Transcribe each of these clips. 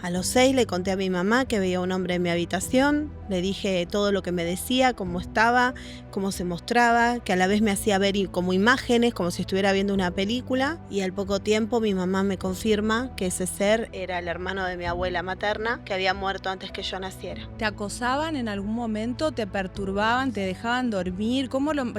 A los 6 le conté a mi mamá que veía un hombre en mi habitación, le dije todo lo que me decía, cómo estaba, cómo se mostraba, que a la vez me hacía ver como imágenes, como si estuviera viendo una película, y al poco tiempo mi mamá me confirma que ese ser era el hermano de mi abuela materna, que había muerto antes que yo naciera. ¿Te acosaban en algún momento? ¿Te perturbaban? ¿Te dejaban dormir?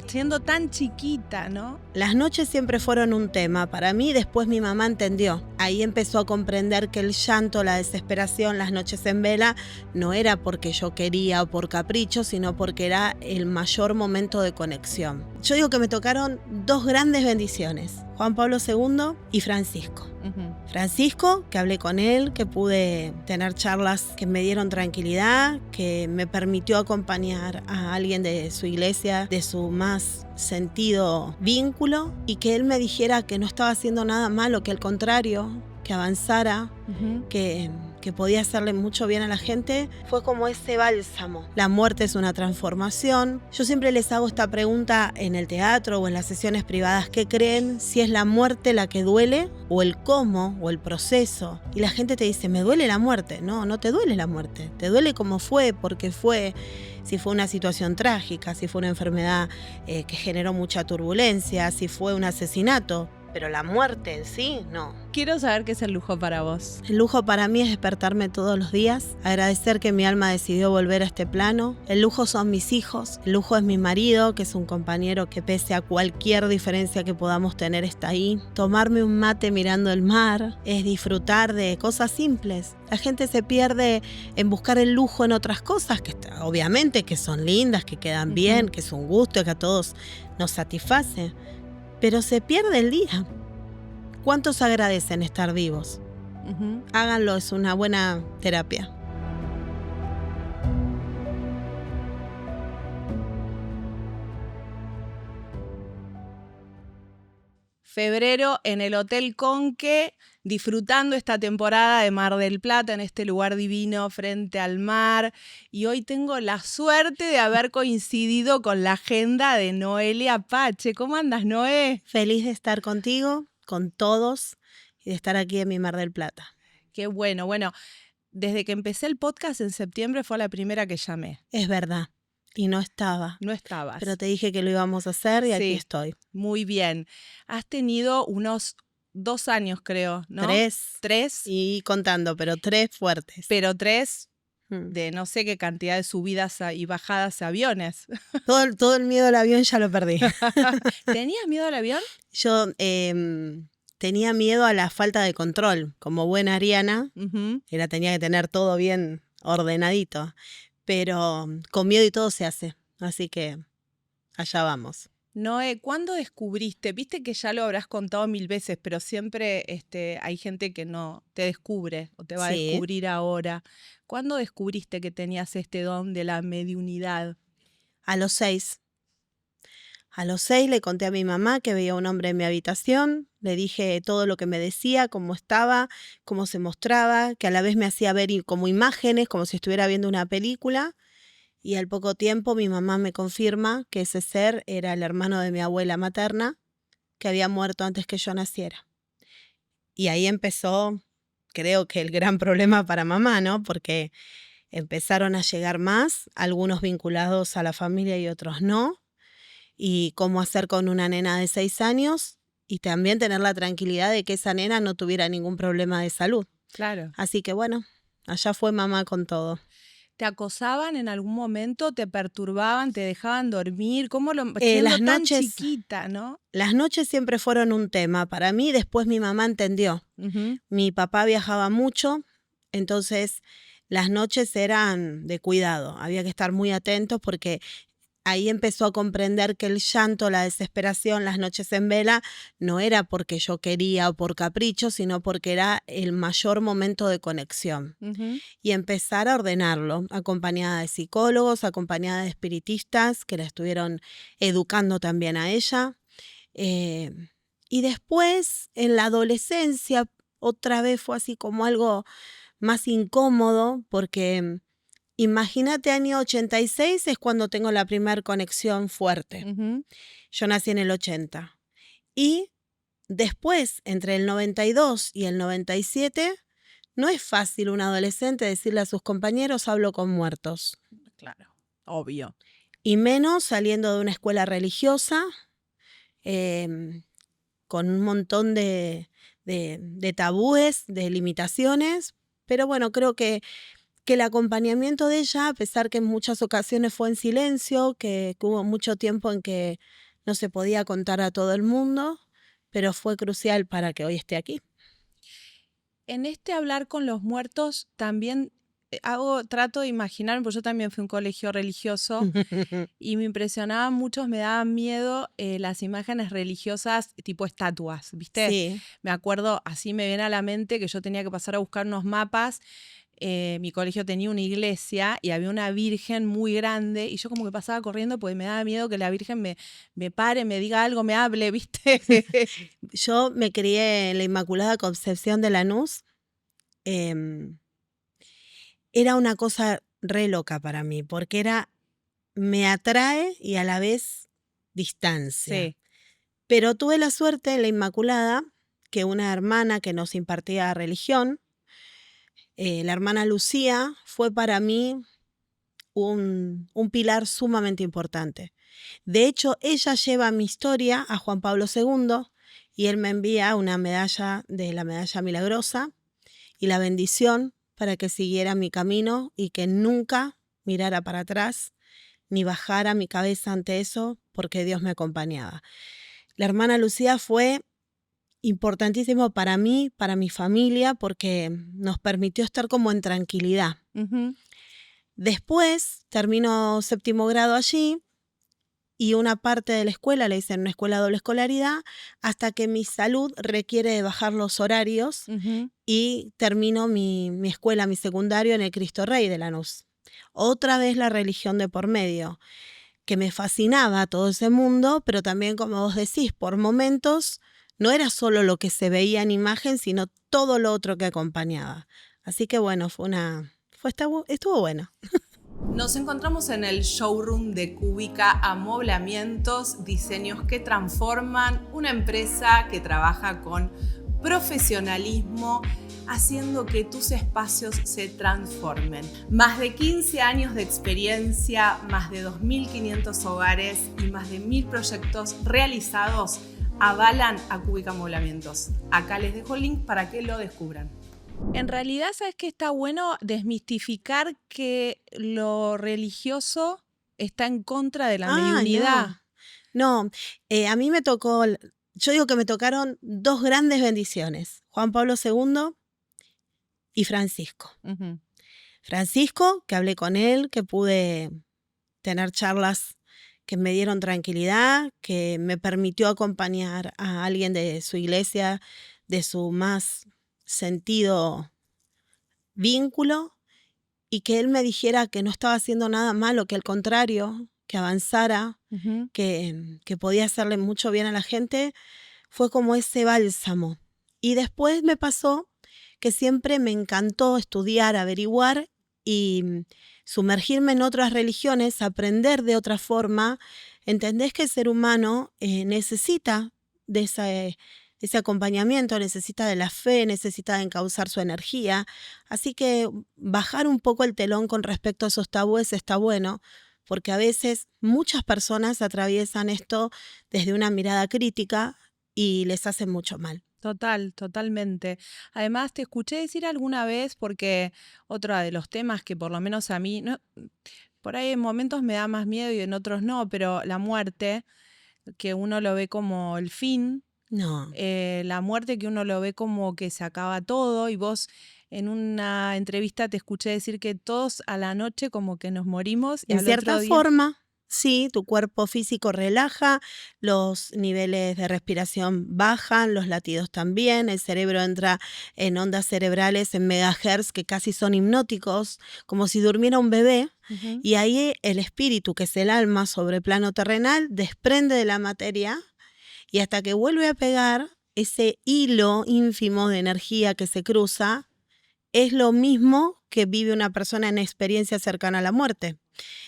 Siendo tan chiquita, ¿no? Las noches siempre fueron un tema para mí, después mi mamá entendió. Ahí empezó a comprender que el llanto, la desesperación, las noches en vela, no era porque yo quería o por capricho, sino porque era el mayor momento de conexión. Yo digo que me tocaron dos grandes bendiciones, Juan Pablo II y Francisco. Francisco, que hablé con él, que pude tener charlas que me dieron tranquilidad, que me permitió acompañar a alguien de su iglesia, de su más sentido vínculo, y que él me dijera que no estaba haciendo nada malo, que al contrario, que avanzara, que podía hacerle mucho bien a la gente. Fue como ese bálsamo. La muerte es una transformación. Yo siempre les hago esta pregunta en el teatro o en las sesiones privadas: ¿qué creen? Si es la muerte la que duele, o el cómo, o el proceso. Y la gente te dice, me duele la muerte. No, no te duele la muerte. Te duele cómo fue, porque fue, si fue una situación trágica, si fue una enfermedad que generó mucha turbulencia, si fue un asesinato. Pero la muerte en sí, no. Quiero saber qué es el lujo para vos. El lujo para mí es despertarme todos los días, agradecer que mi alma decidió volver a este plano. El lujo son mis hijos, el lujo es mi marido, que es un compañero que pese a cualquier diferencia que podamos tener está ahí. Tomarme un mate mirando el mar, es disfrutar de cosas simples. La gente se pierde en buscar el lujo en otras cosas, que obviamente que son lindas, que quedan bien, que es un gusto, que a todos nos satisface. Pero se pierde el día. ¿Cuántos agradecen estar vivos? Háganlo, es una buena terapia. Febrero en el Hotel Conque, disfrutando esta temporada de Mar del Plata, en este lugar divino frente al mar. Y hoy tengo la suerte de haber coincidido con la agenda de Noelia Pache. ¿Cómo andas, Noé? Feliz de estar contigo, con todos, y de estar aquí en mi Mar del Plata. Qué bueno. Bueno, desde que empecé el podcast en septiembre fue la primera que llamé. Es verdad. Y no estaba. No estabas. Pero te dije que lo íbamos a hacer y aquí estoy. Muy bien. Has tenido unos 2 años, creo, ¿no? 3. Y contando, pero 3 fuertes. Pero 3 de no sé qué cantidad de subidas y bajadas a aviones. Todo el miedo al avión ya lo perdí. ¿Tenías miedo al avión? Yo tenía miedo a la falta de control. Como buena ariana, tenía que tener todo bien ordenadito. Pero con miedo y todo se hace. Así que allá vamos. Noé, ¿cuándo descubriste? Viste que ya lo habrás contado 1000 veces, pero siempre hay gente que no te descubre o te va a descubrir ahora. ¿Cuándo descubriste que tenías este don de la mediunidad? A los 6. A los 6 le conté a mi mamá que veía un hombre en mi habitación, le dije todo lo que me decía, cómo estaba, cómo se mostraba, que a la vez me hacía ver como imágenes, como si estuviera viendo una película. Y al poco tiempo mi mamá me confirma que ese ser era el hermano de mi abuela materna, que había muerto antes que yo naciera. Y ahí empezó, creo que el gran problema para mamá, ¿no? Porque empezaron a llegar más, algunos vinculados a la familia y otros no. Y cómo hacer con una nena de 6 años y también tener la tranquilidad de que esa nena no tuviera ningún problema de salud. Claro. Así que bueno, allá fue mamá con todo. ¿Te acosaban en algún momento? ¿Te perturbaban? ¿Te dejaban dormir? Siendo tan chiquita, ¿no? Las noches siempre fueron un tema para mí, después mi mamá entendió. Mi papá viajaba mucho, entonces las noches eran de cuidado, había que estar muy atentos porque ahí empezó a comprender que el llanto, la desesperación, las noches en vela, no era porque yo quería o por capricho, sino porque era el mayor momento de conexión. Y empezar a ordenarlo, acompañada de psicólogos, acompañada de espiritistas que la estuvieron educando también a ella. Y después, en la adolescencia, otra vez fue así como algo más incómodo, porque imagínate, año 86 es cuando tengo la primera conexión fuerte. Yo nací en el 80. Y después, entre el 92 y el 97, no es fácil un adolescente decirle a sus compañeros hablo con muertos. Claro, obvio. Y menos saliendo de una escuela religiosa, con un montón de tabúes, de limitaciones. Pero bueno, creo que el acompañamiento de ella, a pesar que en muchas ocasiones fue en silencio, que hubo mucho tiempo en que no se podía contar a todo el mundo, pero fue crucial para que hoy esté aquí. En este hablar con los muertos también trato de imaginar, porque yo también fui a un colegio religioso y me impresionaban mucho, me daban miedo las imágenes religiosas tipo estatuas, ¿viste? Sí. Me acuerdo, así me viene a la mente que yo tenía que pasar a buscar unos mapas. Mi colegio tenía una iglesia y había una virgen muy grande y yo como que pasaba corriendo porque me daba miedo que la virgen me pare, me diga algo, me hable, ¿viste? Yo me crié en la Inmaculada Concepción de Lanús. Era una cosa re loca para mí, porque me atrae y a la vez distancia. Sí. Pero tuve la suerte en la Inmaculada que una hermana que nos impartía religión, la hermana Lucía, fue para mí un pilar sumamente importante. De hecho, ella lleva mi historia a Juan Pablo II y él me envía una medalla de la medalla milagrosa y la bendición para que siguiera mi camino y que nunca mirara para atrás ni bajara mi cabeza ante eso, porque Dios me acompañaba. La hermana Lucía fue importantísimo para mí, para mi familia, porque nos permitió estar como en tranquilidad. Uh-huh. Después termino 7º grado allí y una parte de la escuela la hice en una escuela de doble escolaridad hasta que mi salud requiere de bajar los horarios Uh-huh. y termino mi escuela, mi secundario en el Cristo Rey de Lanús. Otra vez la religión de por medio, que me fascinaba todo ese mundo, pero también, como vos decís, por momentos no era solo lo que se veía en imagen, sino todo lo otro que acompañaba. Así que bueno, estuvo bueno. Nos encontramos en el showroom de Cúbica Amoblamientos, diseños que transforman, una empresa que trabaja con profesionalismo, haciendo que tus espacios se transformen. Más de 15 años de experiencia, más de 2.500 hogares y más de 1.000 proyectos realizados avalan a Cúbica Amoblamientos. Acá les dejo el link para que lo descubran. En realidad, ¿sabes qué? Está bueno desmistificar que lo religioso está en contra de la mediunidad. No, a mí me tocó, yo digo que me tocaron 2 grandes bendiciones, Juan Pablo II y Francisco. Uh-huh. Francisco, que hablé con él, que pude tener charlas que me dieron tranquilidad, que me permitió acompañar a alguien de su iglesia, de su más sentido vínculo, y que él me dijera que no estaba haciendo nada malo, que al contrario, que avanzara, Uh-huh. que podía hacerle mucho bien a la gente, fue como ese bálsamo. Y después me pasó que siempre me encantó estudiar, averiguar y sumergirme en otras religiones, aprender de otra forma. Entendés que el ser humano necesita de ese acompañamiento, necesita de la fe, necesita de encauzar su energía. Así que bajar un poco el telón con respecto a esos tabúes está bueno, porque a veces muchas personas atraviesan esto desde una mirada crítica y les hace mucho mal. Totalmente. Además, te escuché decir alguna vez, porque otro de los temas que por lo menos a mí, no, por ahí en momentos me da más miedo y en otros no, pero la muerte, que uno lo ve como el fin. No. La muerte que uno lo ve como que se acaba todo, y vos en una entrevista te escuché decir que todos a la noche como que nos morimos. Y En al cierta otro día... forma, sí, tu cuerpo físico relaja, los niveles de respiración bajan, los latidos también, el cerebro entra en ondas cerebrales, en megahertz que casi son hipnóticos, como si durmiera un bebé. Uh-huh. Y ahí el espíritu, que es el alma sobre plano terrenal, desprende de la materia y hasta que vuelve a pegar, ese hilo ínfimo de energía que se cruza es lo mismo que vive una persona en experiencia cercana a la muerte.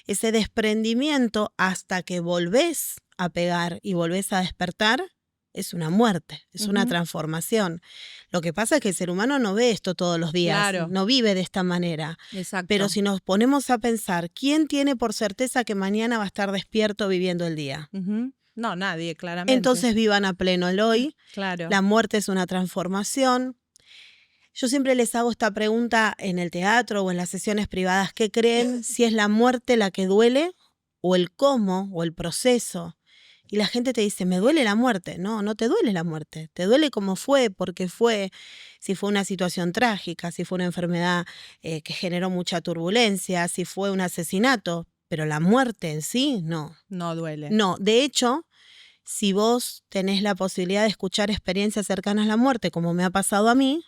Ese desprendimiento hasta que volvés a pegar y volvés a despertar es una muerte, es una transformación. Lo que pasa es que el ser humano no ve esto todos los días, Claro. no vive de esta manera. Exacto. Pero si nos ponemos a pensar, ¿quién tiene por certeza que mañana va a estar despierto viviendo el día? No, nadie, claramente. Entonces vivan a pleno el hoy. Claro. La muerte es una transformación. Yo siempre les hago esta pregunta en el teatro o en las sesiones privadas. ¿Qué creen? Si es la muerte la que duele o el cómo o el proceso. Y la gente te dice, me duele la muerte. No, no te duele la muerte. Te duele cómo fue, porque fue, si fue una situación trágica, si fue una enfermedad que generó mucha turbulencia, si fue un asesinato. Pero la muerte en sí, no. No duele. No, de hecho, si vos tenés la posibilidad de escuchar experiencias cercanas a la muerte, como me ha pasado a mí,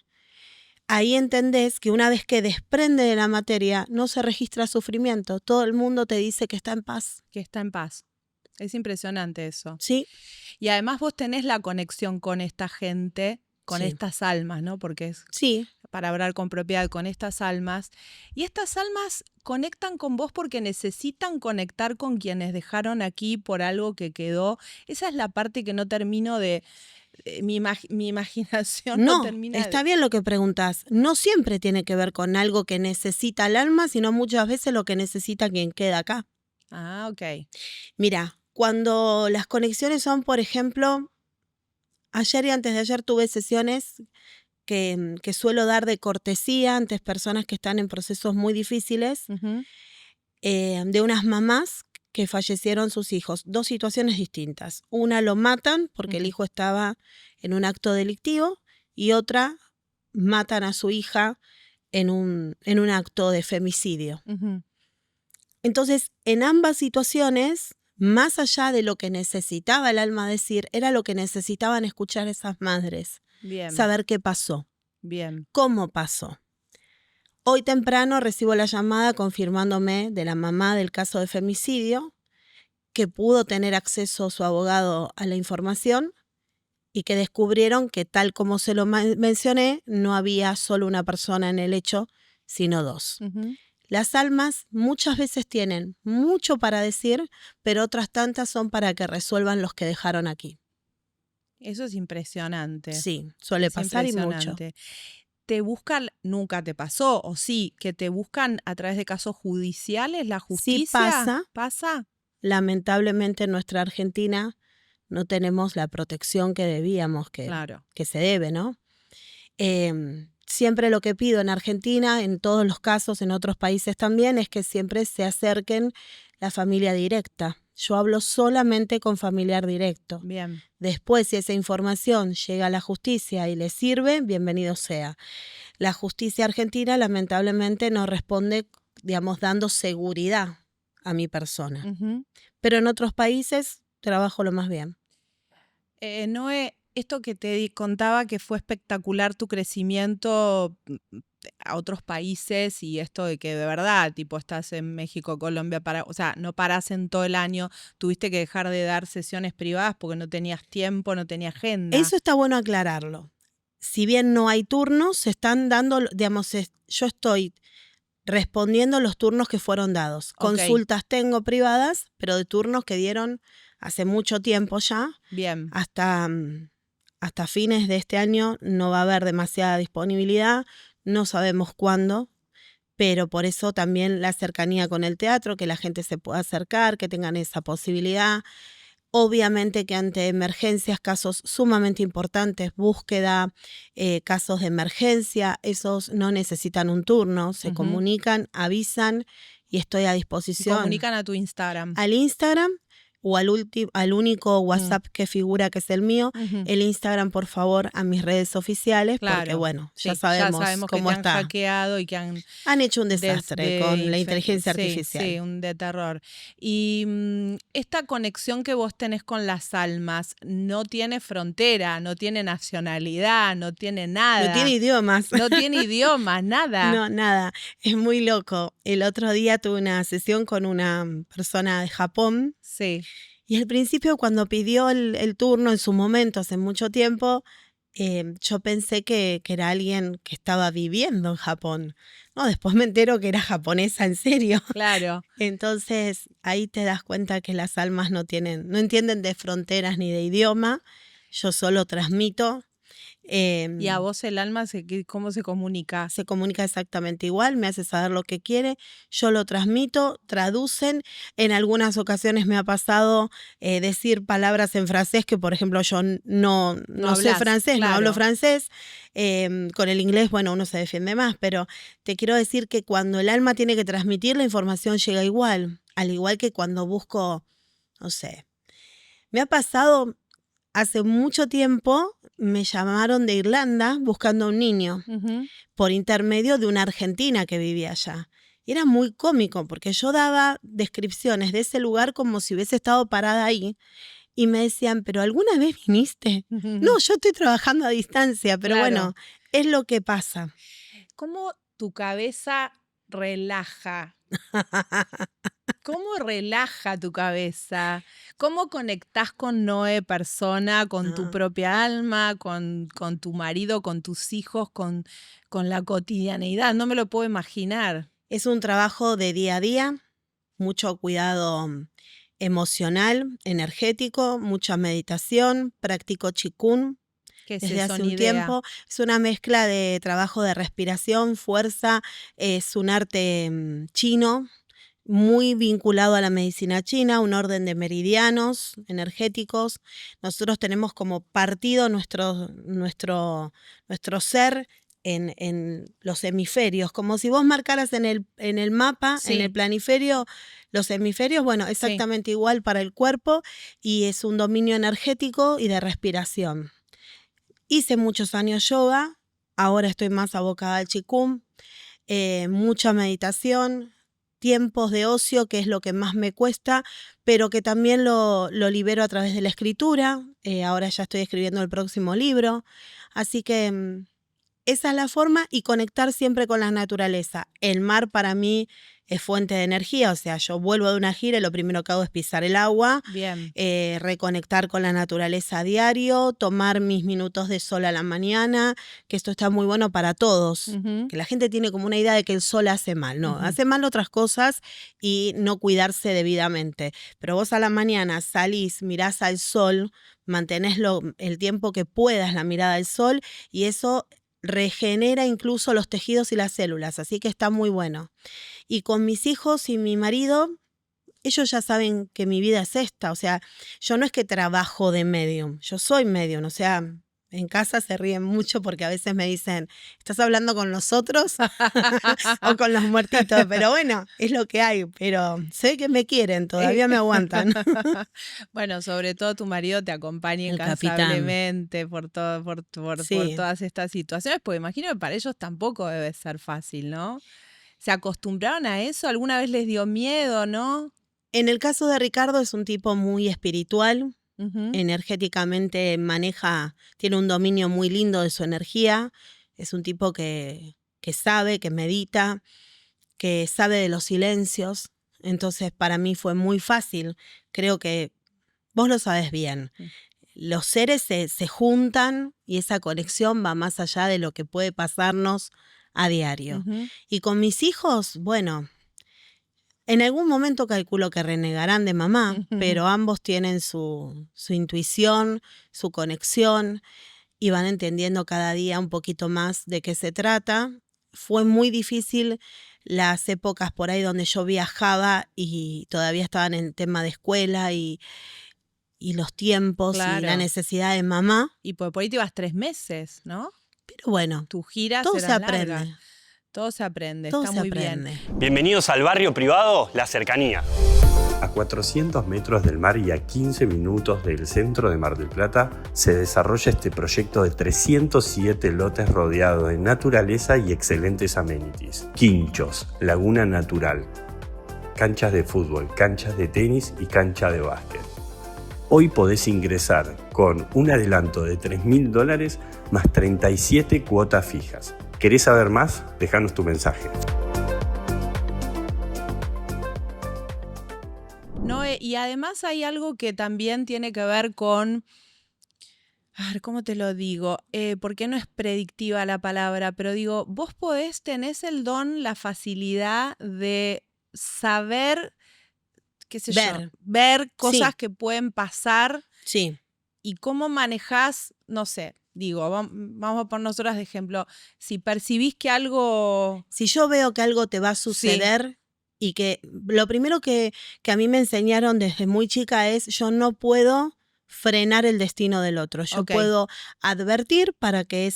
ahí entendés que una vez que desprende de la materia, no se registra sufrimiento. Todo el mundo te dice que está en paz. Que está en paz. Es impresionante eso. Sí. Y además vos tenés la conexión con esta gente, con Sí. estas almas, ¿no? Porque es Sí, para hablar con propiedad con estas almas. Y estas almas conectan con vos porque necesitan conectar con quienes dejaron aquí por algo que quedó. Esa es la parte que no termino de... mi imaginación no termina está bien lo que preguntás. No siempre tiene que ver con algo que necesita el alma, sino muchas veces lo que necesita quien queda acá. Ah, ok. Mira, cuando las conexiones son, por ejemplo, ayer y antes de ayer tuve sesiones que suelo dar de cortesía ante personas que están en procesos muy difíciles, de unas mamás que fallecieron sus hijos. 2 situaciones distintas. Una lo matan porque el hijo estaba en un acto delictivo y otra matan a su hija en un acto de femicidio. Entonces, en ambas situaciones, más allá de lo que necesitaba el alma decir, era lo que necesitaban escuchar esas madres. Bien. Saber qué pasó. Bien. ¿Cómo pasó? Hoy temprano recibo la llamada confirmándome de la mamá del caso de femicidio, que pudo tener acceso su abogado a la información y que descubrieron que, tal como se lo mencioné, no había solo una persona en el hecho, sino 2. Las almas muchas veces tienen mucho para decir, pero otras tantas son para que resuelvan los que dejaron aquí. Eso es impresionante. Sí, suele pasar y mucho. ¿Te buscan, nunca te pasó, o sí, que te buscan a través de casos judiciales, la justicia? Sí ¿Pasa? Lamentablemente en nuestra Argentina no tenemos la protección que debíamos, que se debe, ¿no? Siempre lo que pido en Argentina, en todos los casos, en otros países también, es que siempre se acerquen la familia directa. Yo hablo solamente con familiar directo. Bien. Después, si esa información llega a la justicia y le sirve, bienvenido sea. La justicia argentina lamentablemente no responde, digamos, dando seguridad a mi persona. Pero en otros países trabajo lo más bien. Noé, esto que te contaba que fue espectacular tu crecimiento a otros países y esto de que de verdad, tipo, estás en México, Colombia, o sea, no parás en todo el año, tuviste que dejar de dar sesiones privadas porque no tenías tiempo, no tenías agenda. Eso está bueno aclararlo. Si bien no hay turnos, se están dando, digamos, yo estoy respondiendo los turnos que fueron dados. Consultas tengo privadas, pero de turnos que dieron hace mucho tiempo ya. Bien. Hasta fines de este año no va a haber demasiada disponibilidad, no sabemos cuándo, pero por eso también la cercanía con el teatro, que la gente se pueda acercar, que tengan esa posibilidad. Obviamente que ante emergencias, casos sumamente importantes, búsqueda, casos de emergencia, esos no necesitan un turno, se comunican, avisan y estoy a disposición. ¿Y comunican a tu Instagram? Al Instagram o al único WhatsApp que figura, que es el mío, el Instagram, por favor, a mis redes oficiales, porque bueno, ya sabemos cómo que te está. Han hackeado y que han hecho un desastre con la inteligencia artificial. Sí, un de terror. Y esta conexión que vos tenés con las almas no tiene frontera, no tiene nacionalidad, no tiene nada. No tiene idiomas. No tiene idiomas, nada. No, nada. Es muy loco. El otro día tuve una sesión con una persona de Japón. Sí. Y al principio, cuando pidió el turno en su momento, hace mucho tiempo, yo pensé que era alguien que estaba viviendo en Japón. No, después me entero que era japonesa, en serio. Claro. Entonces, ahí te das cuenta que las almas no entienden de fronteras ni de idioma. yo solo transmito. ¿Y a vos el alma cómo se comunica? Se comunica exactamente igual, me hace saber lo que quiere, yo lo transmito, traducen. En algunas ocasiones me ha pasado decir palabras en francés que, por ejemplo, yo no sé hablás, francés, no claro. hablo francés. Con el inglés, bueno, uno se defiende más, pero te quiero decir que cuando el alma tiene que transmitir, la información llega igual, al igual que cuando busco, no sé. Me ha pasado... Hace mucho tiempo me llamaron de Irlanda buscando a un niño por intermedio de una argentina que vivía allá. Y era muy cómico porque yo daba descripciones de ese lugar como si hubiese estado parada ahí. Y me decían, ¿pero alguna vez viniste? No, yo estoy trabajando a distancia, pero Claro. bueno, es lo que pasa. ¿Cómo tu cabeza relaja? ¿Cómo relaja tu cabeza? ¿Cómo conectás con Noé persona, con tu propia alma, con tu marido, con tus hijos, con la cotidianeidad? No me lo puedo imaginar. Es un trabajo de día a día, mucho cuidado emocional, energético, mucha meditación, practico Qigong desde hace un tiempo. Es una mezcla de trabajo de respiración, fuerza, es un arte chino, muy vinculado a la medicina china, un orden de meridianos energéticos. Nosotros tenemos como partido nuestro ser en los hemisferios, como si vos marcaras en el mapa, Sí. en el planiferio, los hemisferios, bueno, exactamente igual para el cuerpo, y es un dominio energético y de respiración. Hice muchos años yoga, ahora estoy más abocada al Qigong, mucha meditación, tiempos de ocio, que es lo que más me cuesta, pero que también lo libero a través de la escritura. Ahora ya estoy escribiendo el próximo libro, así que esa es la forma, y conectar siempre con la naturaleza. El mar para mí es fuente de energía, o sea, yo vuelvo de una gira y lo primero que hago es pisar el agua, Bien. Reconectar con la naturaleza a diario, tomar mis minutos de sol a la mañana, que esto está muy bueno para todos. Que la gente tiene como una idea de que el sol hace mal, no, hace mal otras cosas y no cuidarse debidamente. Pero vos a la mañana salís, mirás al sol, mantenés el tiempo que puedas la mirada al sol, y eso regenera incluso los tejidos y las células, así que está muy bueno. Y con mis hijos y mi marido, ellos ya saben que mi vida es esta, o sea, yo no es que trabajo de medium, yo soy medium, o sea, en casa se ríen mucho porque a veces me dicen, ¿estás hablando con nosotros o con los muertitos? Pero bueno, es lo que hay, pero sé que me quieren, todavía me aguantan. Bueno, sobre todo tu marido te acompaña El incansablemente por Sí. todas estas situaciones, porque imagino que para ellos tampoco debe ser fácil, ¿no? ¿Se acostumbraron a eso? ¿Alguna vez les dio miedo, no? En el caso de Ricardo es un tipo muy espiritual, energéticamente tiene un dominio muy lindo de su energía, es un tipo que sabe, que medita, que sabe de los silencios, entonces para mí fue muy fácil. Creo que vos lo sabés bien. Los seres se juntan y esa conexión va más allá de lo que puede pasarnos a diario. Y con mis hijos, bueno, en algún momento calculo que renegarán de mamá, pero ambos tienen su intuición, su conexión, y van entendiendo cada día un poquito más de qué se trata. Fue muy difícil las épocas por ahí donde yo viajaba y todavía estaban en tema de escuela y los tiempos, Claro. Y la necesidad de mamá. Y por ahí te ibas 3 meses, ¿no? Pero bueno, Tus giras todo se eran aprende. largas. Todo se aprende, Todo está se muy aprende. bien. Bienvenidos al barrio privado La Cercanía. A 400 metros del mar y a 15 minutos del centro de Mar del Plata se desarrolla este proyecto de 307 lotes rodeados de naturaleza y excelentes amenities. Quinchos, laguna natural, canchas de fútbol, canchas de tenis y cancha de básquet. Hoy podés ingresar con un adelanto de $3.000 más 37 cuotas fijas. ¿Querés saber más? Déjanos tu mensaje. No, y además hay algo que también tiene que ver con, a ver, ¿cómo te lo digo? Porque no es predictiva la palabra, pero digo, vos tenés el don, la facilidad de saber, qué sé yo, ver cosas Sí. que pueden pasar. Sí. ¿Y cómo manejás, no sé, digo, vamos a poner nosotras de ejemplo, si percibís que algo... Si yo veo que algo te va a suceder y que lo primero que a mí me enseñaron desde muy chica es yo no puedo frenar el destino del otro. Yo puedo advertir para que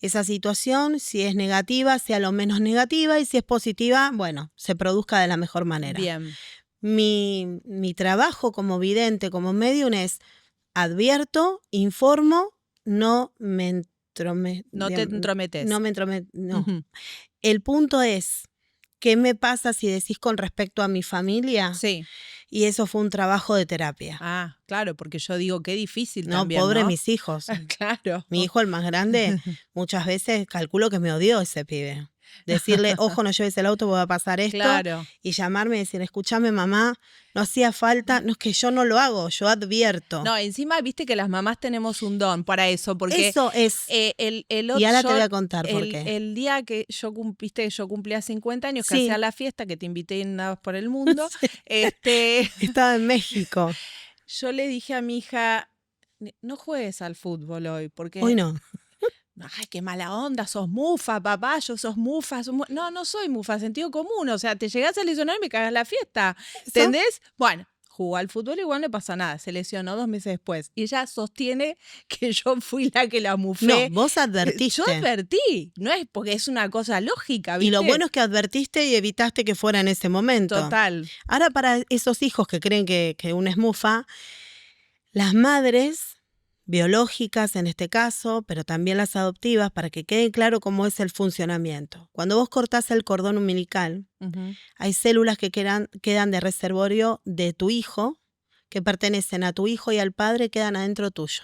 esa situación, si es negativa, sea lo menos negativa y si es positiva, bueno, se produzca de la mejor manera. Bien. Mi trabajo como vidente, como medium es advierto, informo, no me entrometo. No te entrometes. No me entrometo, no. Uh-huh. El punto es, ¿qué me pasa si decís con respecto a mi familia? Sí. Y eso fue un trabajo de terapia. Ah, claro, porque yo digo, qué difícil no, también, pobre ¿no? mis hijos. Claro. Mi hijo, el más grande, muchas veces calculo que me odió ese pibe. Decirle, ojo, no lleves el auto, va a pasar esto. Claro. Y llamarme y decir, escúchame, mamá, no hacía falta. No es que yo no lo hago, yo advierto. No, encima viste que las mamás tenemos un don para eso, porque eso es. El otro, y ahora te voy a contar por qué. El día que yo cumplía 50 años, que Sí. hacía la fiesta, que te invité y andabas por el mundo, Sí. Estaba en México. Yo le dije a mi hija, no juegues al fútbol hoy, porque... Hoy no. Ay, qué mala onda, sos mufa, papá, sos mufa. No, no soy mufa, sentido común. O sea, te llegás a lesionar y me cagas la fiesta. ¿Entendés? Bueno, jugó al fútbol, igual no le pasa nada. Se lesionó 2 meses después. Y ella sostiene que yo fui la que la mufé. No, vos advertiste. Yo advertí. No es porque es una cosa lógica, ¿viste? Y lo bueno es que advertiste y evitaste que fuera en ese momento. Total. Ahora, para esos hijos que creen que uno es mufa, las madres biológicas en este caso, pero también las adoptivas, para que quede claro cómo es el funcionamiento. Cuando vos cortás el cordón umbilical, hay células que quedan de reservorio de tu hijo, que pertenecen a tu hijo y al padre, quedan adentro tuyo.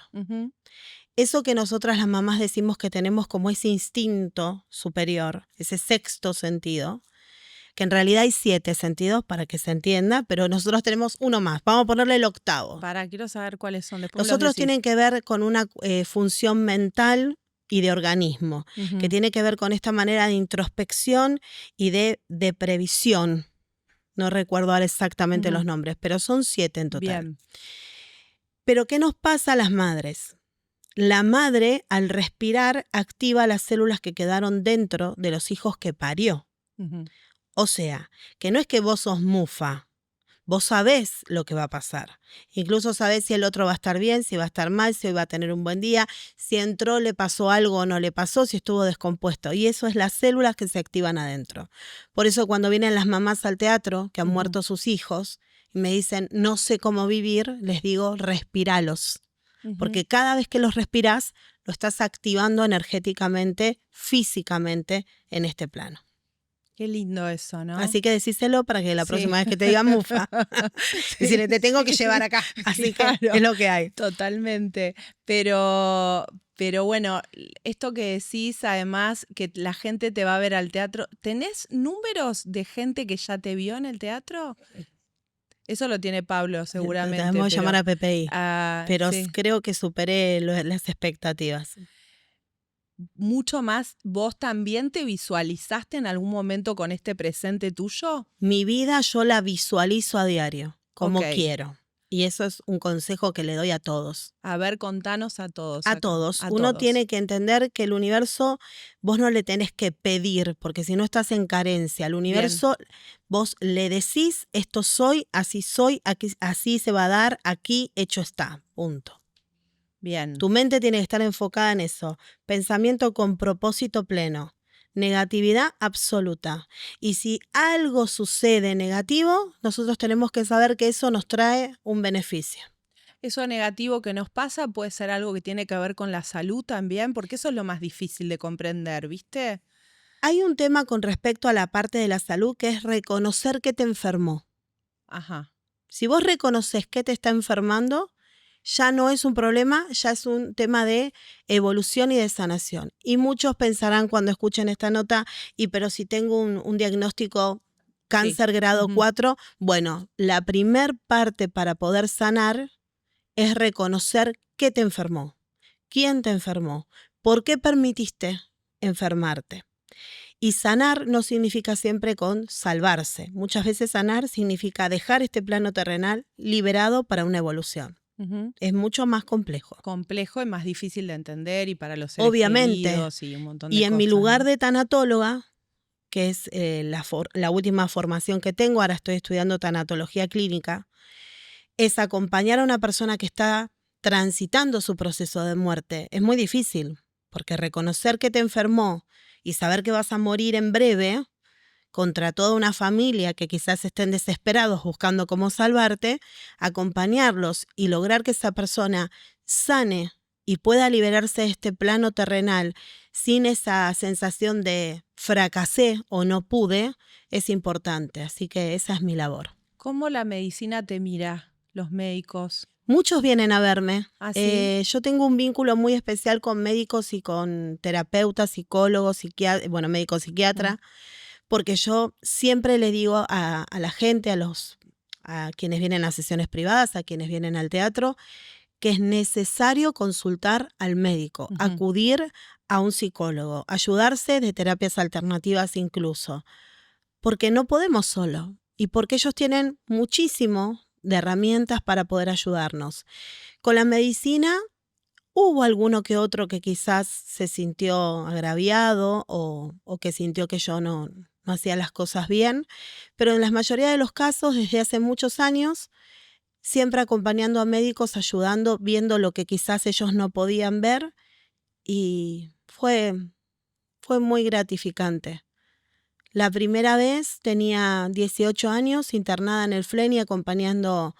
Eso que nosotras las mamás decimos que tenemos como ese instinto superior, ese sexto sentido, que en realidad hay 7 sentidos para que se entienda, pero nosotros tenemos uno más. Vamos a ponerle el octavo. Quiero saber cuáles son. Después los otros tienen que ver con una función mental y de organismo, que tiene que ver con esta manera de introspección y de previsión. No recuerdo ahora exactamente los nombres, pero son 7 en total. Bien. Pero ¿qué nos pasa a las madres? La madre, al respirar, activa las células que quedaron dentro de los hijos que parió. O sea, que no es que vos sos mufa, vos sabés lo que va a pasar. Incluso sabés si el otro va a estar bien, si va a estar mal, si hoy va a tener un buen día, si entró, le pasó algo o no le pasó, si estuvo descompuesto. Y eso es las células que se activan adentro. Por eso cuando vienen las mamás al teatro, que han muerto sus hijos, y me dicen, no sé cómo vivir, les digo, respiralos. Porque cada vez que los respirás, lo estás activando energéticamente, físicamente, en este plano. Qué lindo eso, ¿no? Así que decíselo para que la próxima vez que te digan mufa, decirle, te tengo que llevar acá. Así que es lo que hay. Totalmente. Pero bueno, esto que decís, además, que la gente te va a ver al teatro, ¿tenés números de gente que ya te vio en el teatro? Eso lo tiene Pablo, seguramente. Vamos a llamar a PPI. Pero sí. Creo que superé las expectativas. Mucho más, ¿vos también te visualizaste en algún momento con este presente tuyo? Mi vida yo la visualizo a diario, como quiero. Y eso es un consejo que le doy a todos. A ver, contanos a todos. A todos. Uno tiene que entender que el universo vos no le tenés que pedir, porque si no estás en carencia. Al universo vos le decís, esto soy, aquí, así se va a dar, aquí hecho está, punto. Bien. Tu mente tiene que estar enfocada en eso. Pensamiento con propósito pleno. Negatividad absoluta. Y si algo sucede negativo, nosotros tenemos que saber que eso nos trae un beneficio. Eso negativo que nos pasa puede ser algo que tiene que ver con la salud también, porque eso es lo más difícil de comprender, ¿viste? Hay un tema con respecto a la parte de la salud que es reconocer que te enfermó. Ajá. Si vos reconoces que te está enfermando, ya no es un problema, ya es un tema de evolución y de sanación. Y muchos pensarán cuando escuchen esta nota, pero si tengo un diagnóstico cáncer grado 4, bueno, la primer parte para poder sanar es reconocer qué te enfermó, quién te enfermó, por qué permitiste enfermarte. Y sanar no significa siempre con salvarse. Muchas veces sanar significa dejar este plano terrenal liberado para una evolución. Ujú. Es mucho más complejo. Complejo y más difícil de entender y para los seres Obviamente. queridos y un montón de Y en cosas, mi lugar ¿no? de tanatóloga, que es la última formación que tengo, ahora estoy estudiando tanatología clínica, es acompañar a una persona que está transitando su proceso de muerte. Es muy difícil, porque reconocer que te enfermó y saber que vas a morir en breve contra toda una familia que quizás estén desesperados buscando cómo salvarte, acompañarlos y lograr que esa persona sane y pueda liberarse de este plano terrenal sin esa sensación de fracasé o no pude, es importante. Así que esa es mi labor. ¿Cómo la medicina te mira, los médicos? Muchos vienen a verme. ¿Ah, sí? Yo tengo un vínculo muy especial con médicos y con terapeutas, psicólogos, médico psiquiatra, porque yo siempre le digo a la gente, a quienes vienen a sesiones privadas, a quienes vienen al teatro, que es necesario consultar al médico, Ujú. acudir a un psicólogo, ayudarse de terapias alternativas incluso, porque no podemos solo y porque ellos tienen muchísimo de herramientas para poder ayudarnos. Con la medicina hubo alguno que otro que quizás se sintió agraviado o que sintió que yo no hacía las cosas bien, pero en la mayoría de los casos, desde hace muchos años, siempre acompañando a médicos, ayudando, viendo lo que quizás ellos no podían ver, y fue muy gratificante. La primera vez tenía 18 años, internada en el FLENI, acompañando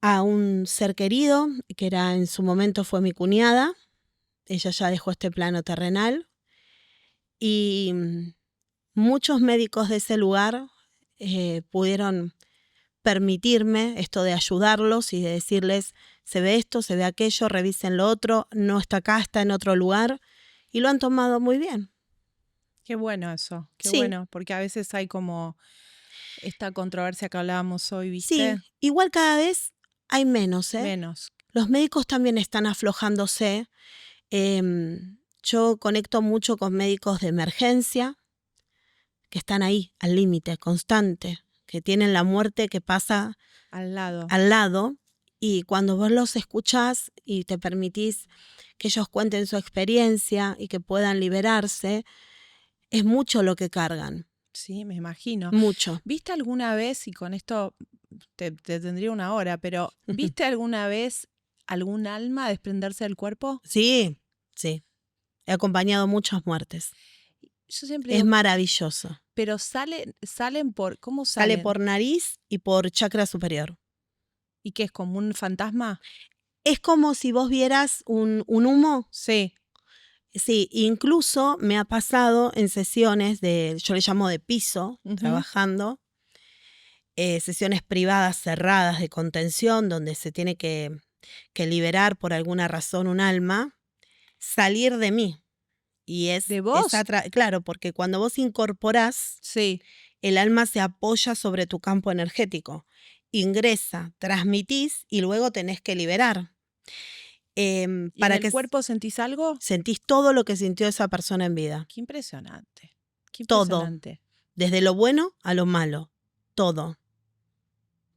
a un ser querido, que en su momento fue mi cuñada. Ella ya dejó este plano terrenal. Y muchos médicos de ese lugar pudieron permitirme esto de ayudarlos y de decirles, se ve esto, se ve aquello, revisen lo otro, no está acá, está en otro lugar. Y lo han tomado muy bien. Qué bueno eso, qué Sí. bueno, porque a veces hay como esta controversia que hablábamos hoy, ¿viste? Sí, igual cada vez hay menos, ¿eh? Menos. Los médicos también están aflojándose. Yo conecto mucho con médicos de emergencia que están ahí, al límite, constante, que tienen la muerte que pasa Al lado. al lado, y cuando vos los escuchás y te permitís que ellos cuenten su experiencia y que puedan liberarse, es mucho lo que cargan, Sí, me imagino. mucho. ¿Viste alguna vez, y con esto te tendría una hora, pero ¿viste alguna vez algún alma desprenderse del cuerpo? Sí, sí. He acompañado muchas muertes. Yo siempre Es digo, maravilloso. pero salen por, ¿cómo Sale salen? por nariz y por chakra superior. ¿Y qué es como un fantasma? Es como si vos vieras un humo. Sí. Sí, incluso me ha pasado en sesiones yo le llamo de piso, Ujú. trabajando, sesiones privadas cerradas de contención, donde se tiene que liberar por alguna razón un alma, salir de mí. Y es ¿De vos? claro, porque cuando vos incorporás, Sí. el alma se apoya sobre tu campo energético, ingresa, transmitís y luego tenés que liberar. ¿Y Para en el que cuerpo sentís algo? sentís todo lo que sintió esa persona en vida. Qué impresionante. Qué Todo. impresionante. Desde lo bueno a lo malo. Todo.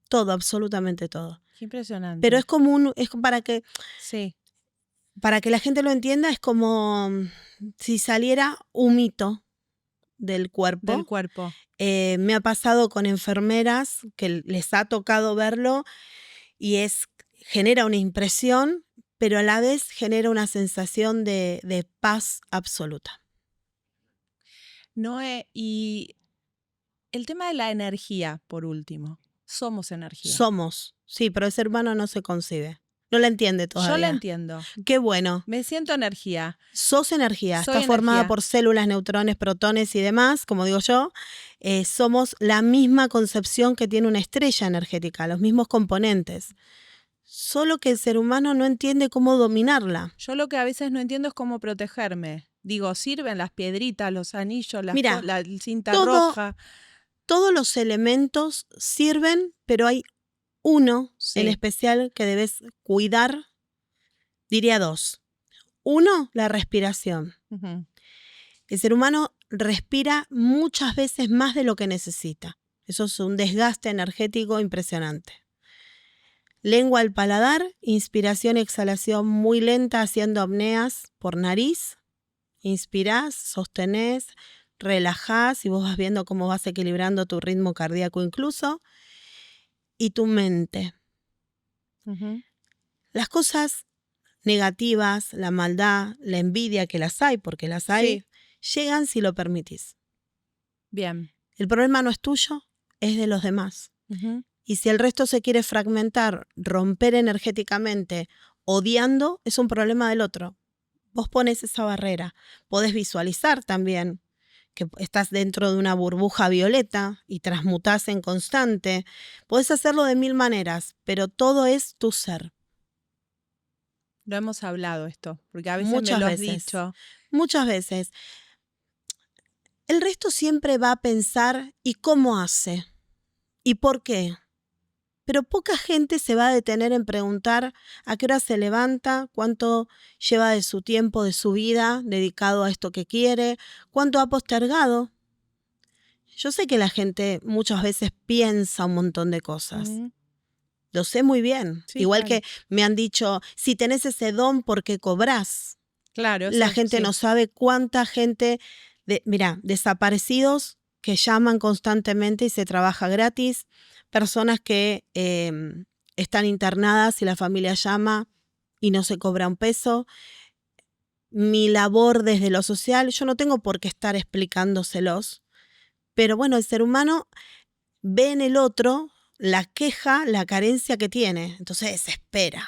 Todo, absolutamente todo. Qué impresionante. Pero es como Sí. para que la gente lo entienda, es como si saliera un mito del cuerpo. Del cuerpo. Me ha pasado con enfermeras que les ha tocado verlo y genera una impresión, pero a la vez genera una sensación de paz absoluta. Noé, y el tema de la energía, por último. Somos energía. Somos, sí, pero el ser humano no se concibe. No la entiende todavía. Yo la entiendo. Qué bueno. Me siento energía. Sos energía, Soy está formada energía. por células, neutrones, protones y demás, como digo yo. Somos la misma concepción que tiene una estrella energética, los mismos componentes. Solo que el ser humano no entiende cómo dominarla. Yo lo que a veces no entiendo es cómo protegerme. Digo, sirven las piedritas, los anillos, Mira, la cinta roja. Todos los elementos sirven, pero hay uno Sí. en especial que debes cuidar. Diría dos. Uno, la respiración. Ujú. El ser humano respira muchas veces más de lo que necesita. Eso es un desgaste energético impresionante. Lengua al paladar, inspiración y exhalación muy lenta haciendo apneas por nariz. Inspirás, sostenés, relajás y vos vas viendo cómo vas equilibrando tu ritmo cardíaco incluso. Y tu mente. Las cosas negativas, la maldad, la envidia, que las hay, porque las hay, llegan si lo permitís. Bien. El problema no es tuyo, es de los demás. Y si el resto se quiere fragmentar, romper energéticamente, odiando, es un problema del otro. Vos pones esa barrera. Podés visualizar también que estás dentro de una burbuja violeta y transmutás en constante. Podés hacerlo de 1000 maneras, pero todo es tu ser. Lo hemos hablado esto, porque a veces Muchas me lo has veces. dicho. Muchas veces. El resto siempre va a pensar ¿y cómo hace? ¿Y por qué? Pero poca gente se va a detener en preguntar a qué hora se levanta, cuánto lleva de su tiempo, de su vida dedicado a esto que quiere, cuánto ha postergado. Yo sé que la gente muchas veces piensa un montón de cosas. Lo sé muy bien. Sí, Igual claro. que me han dicho, si tenés ese don, ¿por qué cobrás? Claro, La eso gente sí. no sabe cuánta gente, desaparecidos que llaman constantemente y se trabaja gratis, personas que están internadas y la familia llama y no se cobra un peso. Mi labor desde lo social, yo no tengo por qué estar explicándoselos, pero bueno, el ser humano ve en el otro la queja, la carencia que tiene, entonces desespera.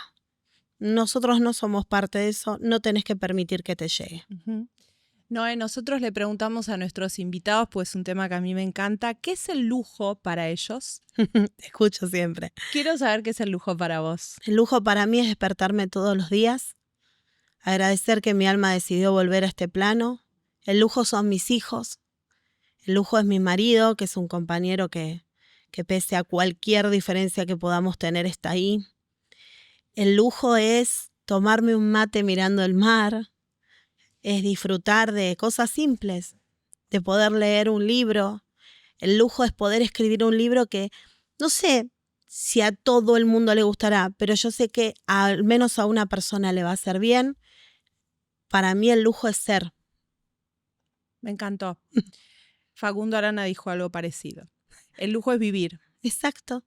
Nosotros no somos parte de eso, no tenés que permitir que te llegue. Noé, nosotros le preguntamos a nuestros invitados, pues es un tema que a mí me encanta, ¿qué es el lujo para ellos? Te escucho siempre. Quiero saber qué es el lujo para vos. El lujo para mí es despertarme todos los días, agradecer que mi alma decidió volver a este plano. El lujo son mis hijos. El lujo es mi marido, que es un compañero que pese a cualquier diferencia que podamos tener está ahí. El lujo es tomarme un mate mirando el mar, es disfrutar de cosas simples, de poder leer un libro. El lujo es poder escribir un libro que, no sé si a todo el mundo le gustará, pero yo sé que al menos a una persona le va a hacer bien. Para mí el lujo es ser. Me encantó. Facundo Arana dijo algo parecido. El lujo es vivir. Exacto.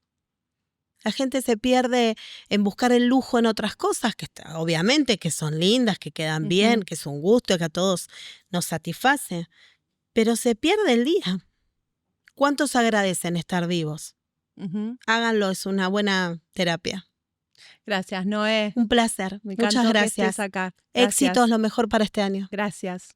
La gente se pierde en buscar el lujo en otras cosas, que obviamente que son lindas, que quedan bien, que es un gusto, que a todos nos satisface, pero se pierde el día. ¿Cuántos agradecen estar vivos? Háganlo, es una buena terapia. Gracias, Noé. Un placer. Me Muchas encantó gracias. que estés acá. Gracias. Éxitos, lo mejor para este año. Gracias.